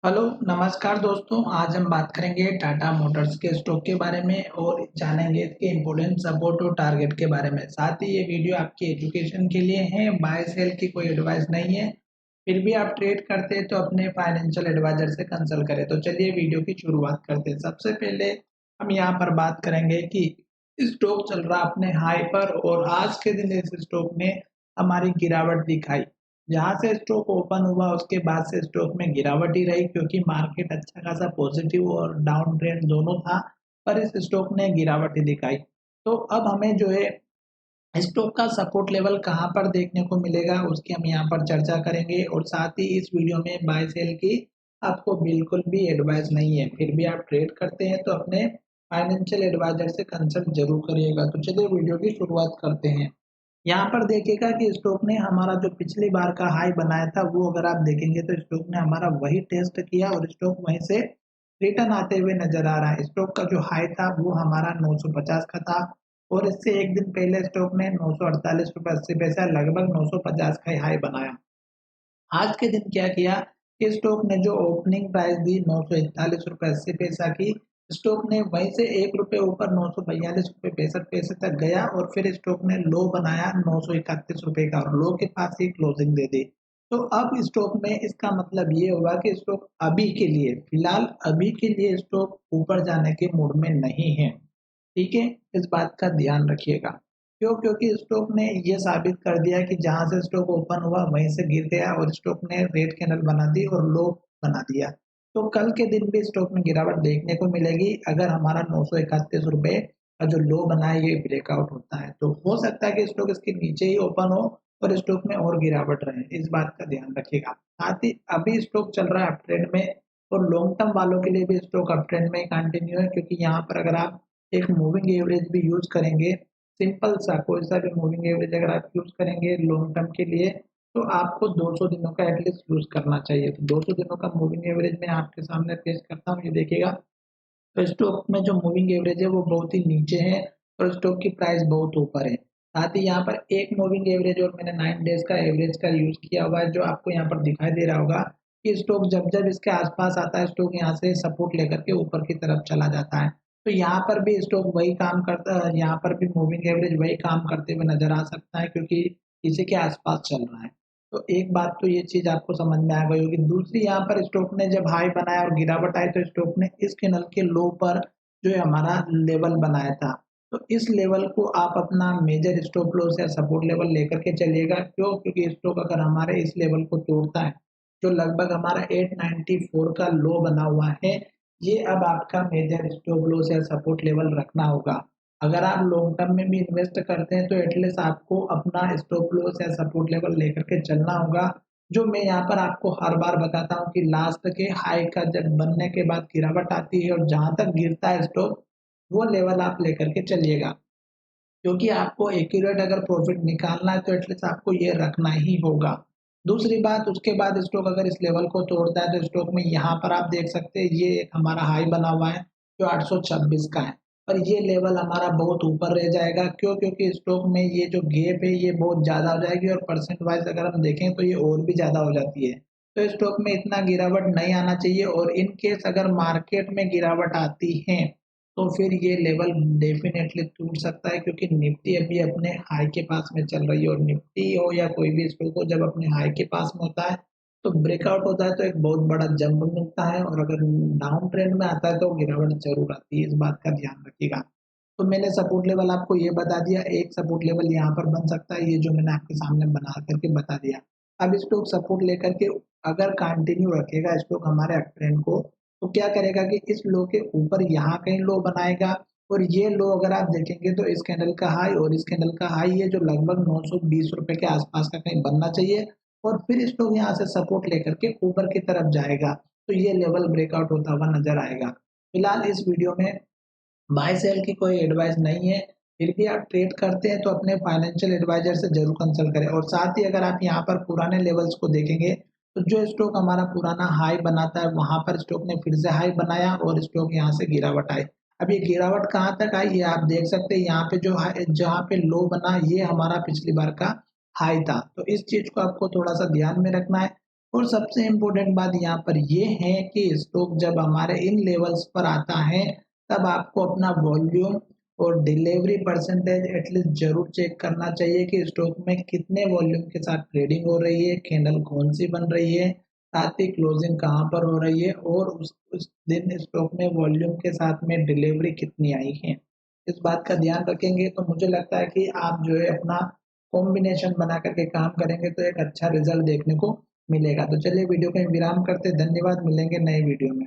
Hello, नमस्कार दोस्तों। आज हम बात करेंगे टाटा मोटर्स के स्टॉक के बारे में और जानेंगे इसके इम्पोर्टेंट सपोर्ट और टारगेट के बारे में। साथ ही ये वीडियो आपकी एजुकेशन के लिए है, बाय सेल की कोई एडवाइस नहीं है। फिर भी आप ट्रेड करते हैं तो अपने फाइनेंशियल एडवाइजर से कंसल्ट करें। तो चलिए वीडियो की शुरुआत करते हैं। सबसे पहले हम यहाँ पर बात करेंगे कि स्टॉक चल रहा अपने हाई पर और आज के दिन इस स्टॉक ने हमारी गिरावट दिखाई। जहाँ से स्टॉक ओपन हुआ उसके बाद से स्टॉक में गिरावट ही रही, क्योंकि मार्केट अच्छा खासा पॉजिटिव और डाउन ट्रेंड दोनों था, पर इस स्टॉक ने गिरावट ही दिखाई। तो अब हमें जो है स्टॉक का सपोर्ट लेवल कहाँ पर देखने को मिलेगा उसकी हम यहाँ पर चर्चा करेंगे, और साथ ही इस वीडियो में बाय सेल की आपको बिल्कुल भी एडवाइस नहीं है। फिर भी आप ट्रेड करते हैं तो अपने फाइनेंशियल एडवाइजर से कंसल्ट जरूर करिएगा। तो चलिए वीडियो की शुरुआत करते हैं। यहाँ पर देखिएगा कि स्टॉक ने हमारा जो पिछली बार का हाई बनाया था वो अगर आप देखेंगे तो स्टॉक ने हमारा वही टेस्ट किया और स्टॉक वहीं से रिटर्न आते हुए नजर आ रहा है। स्टॉक का जो हाई था वो हमारा 950 का था और इससे एक दिन पहले स्टॉक ने 948 रुपये 80 पैसा लगभग 950 का हाई बनाया। आज के दिन क्या किया कि स्टॉक ने जो ओपनिंग प्राइस दी 941 रुपये 80 पैसा की, स्टॉक ने वहीं से 1 रुपये ऊपर 942 रुपये 65 पैसे तक गया और फिर स्टॉक ने लो बनाया 931 रुपये का और लो के पास ही क्लोजिंग दे दी। तो अब स्टॉक में इसका मतलब ये हुआ कि स्टॉक अभी के लिए फिलहाल अभी के लिए स्टॉक ऊपर जाने के मूड में नहीं है। ठीक है, इस बात का ध्यान रखिएगा। क्यों? क्योंकि स्टॉक ने ये साबित कर दिया कि जहाँ से स्टॉक ओपन हुआ वहीं से गिर गया और स्टॉक ने रेड कैंडल बना दी और लो बना दिया। तो कल के दिन भी स्टॉक में गिरावट देखने को मिलेगी अगर हमारा 931 रुपये का जो लो बना है ये ब्रेकआउट होता है। तो हो सकता है कि स्टॉक इसके नीचे ही ओपन हो और स्टॉक में और गिरावट रहे, इस बात का ध्यान रखिएगा। साथ ही अभी स्टॉक चल रहा है अप ट्रेंड में और लॉन्ग टर्म वालों के लिए भी स्टॉक अप ट्रेंड में कंटिन्यू है, क्योंकि यहाँ पर अगर आप एक मूविंग एवरेज भी यूज करेंगे, सिंपल सा कोई सा भी मूविंग एवरेज अगर आप यूज करेंगे लॉन्ग टर्म के लिए, तो आपको 200 दिनों का एटलीस्ट यूज करना चाहिए। तो 200 दिनों का मूविंग एवरेज मैं आपके सामने पेश करता हूँ, ये देखिएगा। तो स्टॉक में जो मूविंग एवरेज है वो बहुत ही नीचे है और स्टॉक की प्राइस बहुत ऊपर है। साथ ही यहाँ पर एक मूविंग एवरेज और मैंने 9 डेज का एवरेज का यूज किया हुआ है, जो आपको यहाँ पर दिखाई दे रहा होगा कि स्टॉक जब जब इसके आसपास आता है स्टॉक यहाँ से सपोर्ट लेकर के ऊपर की तरफ चला जाता है। तो यहाँ पर भी स्टॉक वही काम करता है, यहाँ पर भी मूविंग एवरेज वही काम करते हुए नजर आ सकता है, क्योंकि इसी के आसपास चल रहा है। तो एक बात तो ये चीज आपको समझ में आ गई होगी। दूसरी, यहाँ पर स्टॉक ने जब हाई बनाया और गिरावट आई तो स्टॉक ने इस कैंडल के लो पर जो है हमारा लेवल बनाया था। तो इस लेवल को आप अपना मेजर स्टॉप लॉस या सपोर्ट लेवल लेकर के चलिएगा। क्यों? क्योंकि स्टॉक अगर हमारे इस लेवल को तोड़ता है जो लगभग हमारा 894 का लो बना हुआ है, ये अब आपका मेजर स्टॉप लॉस या सपोर्ट लेवल रखना होगा। अगर आप लॉन्ग टर्म में भी इन्वेस्ट करते हैं तो एटलीस्ट आपको अपना स्टॉप लॉस या सपोर्ट लेवल लेकर के चलना होगा, जो मैं यहाँ पर आपको हर बार बताता हूँ कि लास्ट के हाई का जब बनने के बाद गिरावट आती है और जहां तक गिरता है स्टॉक, वो लेवल आप लेकर के चलिएगा। क्योंकि आपको एक्यूरेट अगर प्रॉफिट निकालना है तो एटलीस्ट आपको ये रखना ही होगा। दूसरी बात, उसके बाद स्टॉक अगर इस लेवल को तोड़ता है तो स्टॉक में यहाँ पर आप देख सकते हैं ये एक हमारा हाई बना हुआ है जो 826 का है, और ये लेवल हमारा बहुत ऊपर रह जाएगा। क्यों? क्योंकि स्टॉक में ये जो गैप है ये बहुत ज़्यादा हो जाएगी और परसेंट वाइज अगर हम देखें तो ये और भी ज़्यादा हो जाती है। तो स्टॉक में इतना गिरावट नहीं आना चाहिए, और इन केस अगर मार्केट में गिरावट आती है तो फिर ये लेवल डेफिनेटली टूट सकता है, क्योंकि निफ्टी अभी अपने हाई के पास में चल रही है और निफ्टी हो या कोई भी स्टॉक हो जब अपने हाई के पास में होता है तो ब्रेकआउट होता है तो एक बहुत बड़ा जंप मिलता है, और अगर डाउन ट्रेंड में आता है तो गिरावट जरूर आती है, इस बात का ध्यान रखिएगा। तो मैंने सपोर्ट लेवल आपको ये बता दिया, एक सपोर्ट लेवल यहाँ पर बन सकता है, ये जो मैंने आपके सामने बना करके बता दिया। अब स्टॉक सपोर्ट लेकर के अगर कंटिन्यू रखेगा स्टॉक हमारे अप ट्रेंड को, तो क्या करेगा कि इस लो के ऊपर यहाँ कहीं लो बनाएगा, और ये लो अगर आप देखेंगे तो इस कैंडल का हाई और इस कैंडल का हाई ये जो लगभग 920 रुपए के आसपास का कहीं बनना चाहिए, और फिर स्टॉक यहाँ से सपोर्ट लेकर के ऊपर की तरफ जाएगा तो ये लेवल ब्रेकआउट होता हुआ नजर आएगा। फिलहाल इस वीडियो में बाय सेल की कोई एडवाइस नहीं है। फिर भी आप ट्रेड करते हैं तो अपने फाइनेंशियल एडवाइजर से जरूर कंसल्ट करें, और साथ ही अगर आप यहाँ पर पुराने लेवल्स को देखेंगे तो जो स्टॉक हमारा पुराना हाई बनाता है वहां पर स्टॉक ने फिर से हाई बनाया और स्टॉक यहाँ से गिरावट आई। अब ये गिरावट कहाँ तक आई ये आप देख सकते हैं, यहाँ पे जो जहाँ पे लो बना ये हमारा पिछली बार का हाई था। तो इस चीज को आपको थोड़ा सा ध्यान में रखना है। और सबसे इम्पोर्टेंट बात यहाँ पर ये है कि स्टॉक जब हमारे इन लेवल्स पर आता है, तब आपको अपना वॉल्यूम और डिलीवरी परसेंटेज एटलीस्ट जरूर चेक करना चाहिए कि स्टॉक में कितने वॉल्यूम के साथ ट्रेडिंग हो रही है, कैंडल कौन सी बन रही है, साथ ही क्लोजिंग कहाँ पर हो रही है और उस दिन स्टॉक में वॉल्यूम के साथ में डिलीवरी कितनी आई है। इस बात का ध्यान रखेंगे तो मुझे लगता है कि आप जो है अपना कॉम्बिनेशन बना करके काम करेंगे तो एक अच्छा रिजल्ट देखने को मिलेगा। तो चलिए वीडियो को विराम करते, धन्यवाद, मिलेंगे नए वीडियो में।